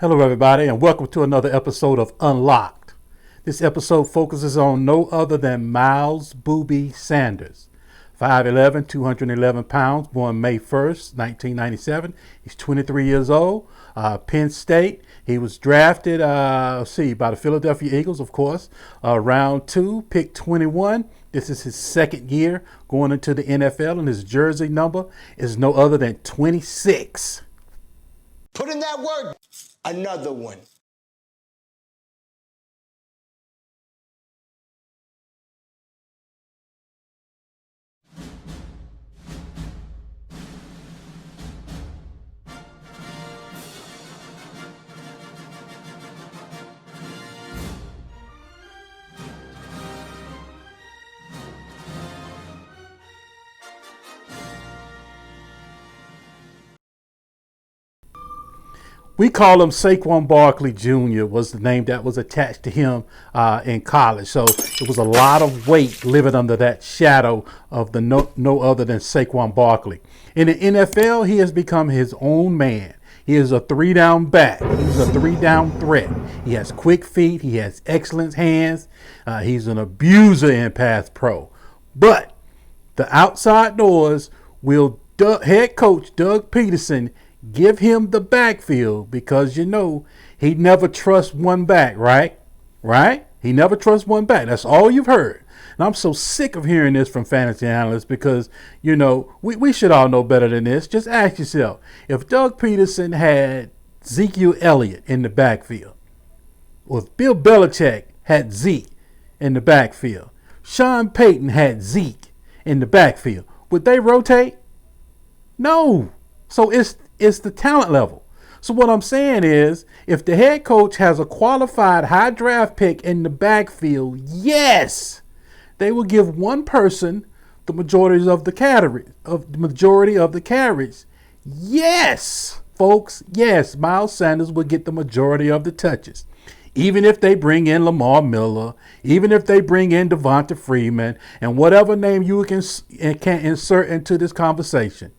Hello, everybody, and welcome to another episode of Unlocked. This episode focuses on no other than Miles Booby Sanders. 5'11", 211 pounds, born May 1st, 1997. He's 23 years old, Penn State. He was drafted, by the Philadelphia Eagles, of course, round 2, pick 21. This is his second year going into the NFL, and his jersey number is no other than 26. Put in that word. Another one. We call him Saquon Barkley Jr. was the name that was attached to him in college. So it was a lot of weight living under that shadow of the no other than Saquon Barkley. In the NFL, he has become his own man. He is a 3-down back. He's a 3-down threat. He has quick feet. He has excellent hands. He's an abuser in pass pro. But the outside doors will head coach Doug Peterson give him the backfield because, he never trusts one back, right? Right? He never trusts one back. That's all you've heard. And I'm so sick of hearing this from fantasy analysts because, we should all know better than this. Just ask yourself, if Doug Peterson had Ezekiel Elliott in the backfield, or if Bill Belichick had Zeke in the backfield, Sean Payton had Zeke in the backfield, would they rotate? No. So it's the talent level. So what I'm saying is, if the head coach has a qualified high draft pick in the backfield, yes, they will give one person the majority of the carries. Yes, folks, yes, Miles Sanders will get the majority of the touches. Even if they bring in Lamar Miller, even if they bring in Devonta Freeman, and whatever name you can insert into this conversation.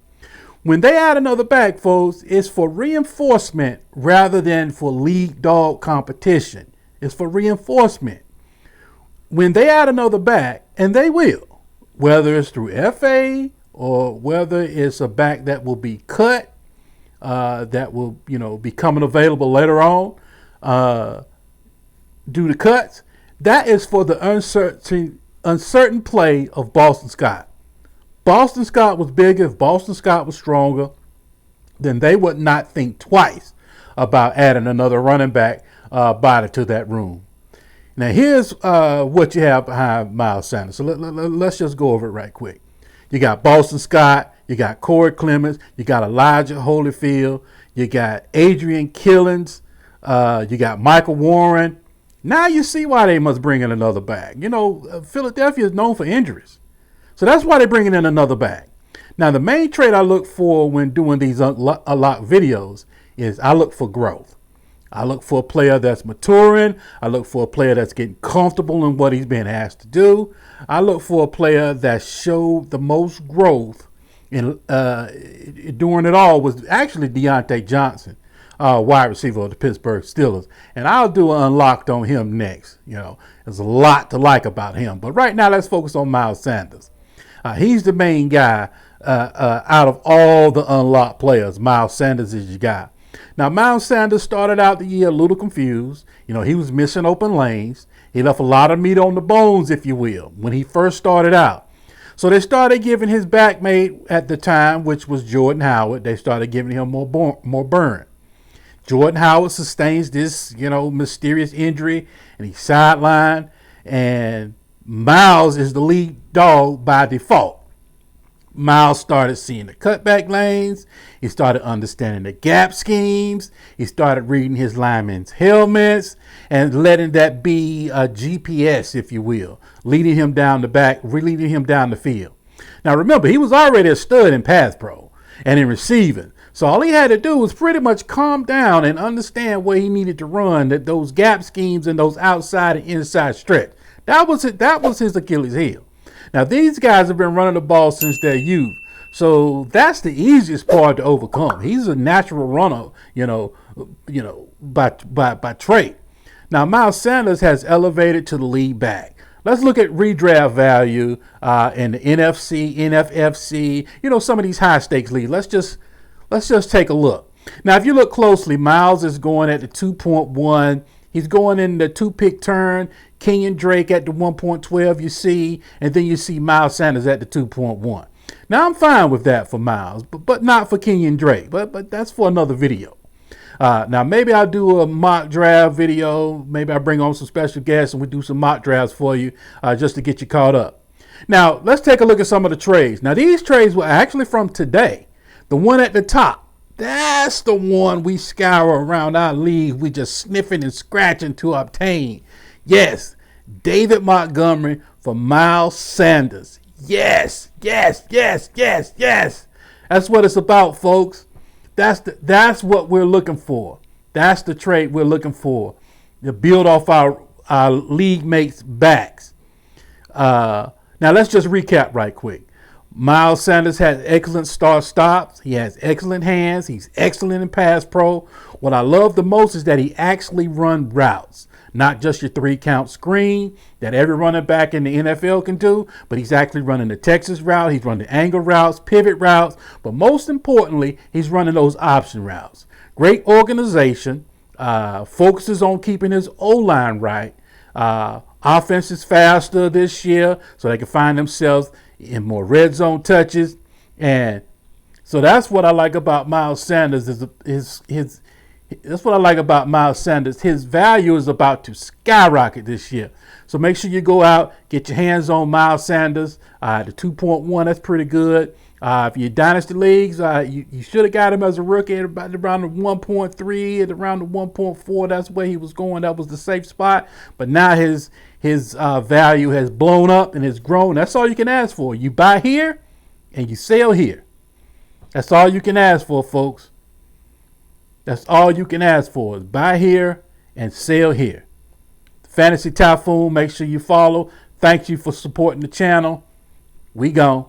When they add another back, folks, it's for reinforcement rather than for league dog competition. It's for reinforcement. When they add another back, and they will, whether it's through FA or whether it's a back that will be cut, that will, be coming available later on due to cuts, that is for the uncertain play of Boston Scott. Boston Scott was bigger. If Boston Scott was stronger, then they would not think twice about adding another running back body to that room. Now, here's what you have behind Miles Sanders. So let's just go over it right quick. You got Boston Scott. You got Corey Clemens. You got Elijah Holyfield. You got Adrian Killins. You got Michael Warren. Now you see why they must bring in another back. Philadelphia is known for injuries. So that's why they're bringing in another back. Now, the main trait I look for when doing these unlock videos is I look for growth. I look for a player that's maturing. I look for a player that's getting comfortable in what he's being asked to do. I look for a player that showed the most growth in during it all was actually DIONTAE Johnson, wide receiver of the Pittsburgh Steelers. And I'll do an unlocked on him next. There's a lot to like about him. But right now, let's focus on Miles Sanders. He's the main guy out of all the unlocked players. Miles Sanders is your guy. Now, Miles Sanders started out the year a little confused. He was missing open lanes. He left a lot of meat on the bones, if you will, when he first started out. So they started giving his backmate at the time, which was Jordan Howard, they started giving him more burn. Jordan Howard sustains this, mysterious injury, and he's sidelined. And Miles is the lead dog by default. Miles started seeing the cutback lanes. He started understanding the gap schemes. He started reading his linemen's helmets and letting that be a GPS, if you will, leading him down the field. Now, remember, he was already a stud in pass pro and in receiving. So all he had to do was pretty much calm down and understand where he needed to run, that those gap schemes and those outside and inside stretch. That was his Achilles heel. Now, these guys have been running the ball since their youth. So that's the easiest part to overcome. He's a natural runner, by trade. Now, Miles Sanders has elevated to the lead back. Let's look at redraft value in the NFC, NFFC, some of these high stakes leagues. Let's just take a look. Now, if you look closely, Miles is going at the 2.1. He's going in the 2-pick turn. Kenyon Drake at the 1.12 you see, and then you see Miles Sanders at the 2.1. Now, I'm fine with that for Miles, but not for Kenyon Drake. But that's for another video. Now, maybe I'll do a mock draft video. Maybe I'll bring on some special guests and we do some mock drafts for you just to get you caught up. Now, let's take a look at some of the trades. Now, these trades were actually from today. The one at the top, that's the one we scour around our league. We just sniffing and scratching to obtain. Yes, David Montgomery for Miles Sanders. Yes. That's what it's about, folks. That's what we're looking for. That's the trade we're looking for to build off our league mates' backs. Now let's just recap right quick. Miles Sanders has excellent start stops. He has excellent hands. He's excellent in pass pro. What I love the most is that he actually runs routes, not just your 3-count screen that every running back in the NFL can do, but he's actually running the Texas route. He's running angle routes, pivot routes, but most importantly, he's running those option routes. Great organization, focuses on keeping his O-line right. Offense is faster this year, so they can find themselves in more red zone touches. And so that's what I like about Miles Sanders that's what I like about Miles Sanders. His value is about to skyrocket this year. So make sure you go out, get your hands on Miles Sanders. The 2.1, that's pretty good. If you're dynasty leagues, you should have got him as a rookie at around the 1.3, at around the 1.4. That's where he was going. That was the safe spot. But now his value has blown up and has grown. That's all you can ask for. You buy here and you sell here. That's all you can ask for, folks. That's all you can ask for is buy here and sell here. Fantasy Typhoon, make sure you follow. Thank you for supporting the channel. We gone.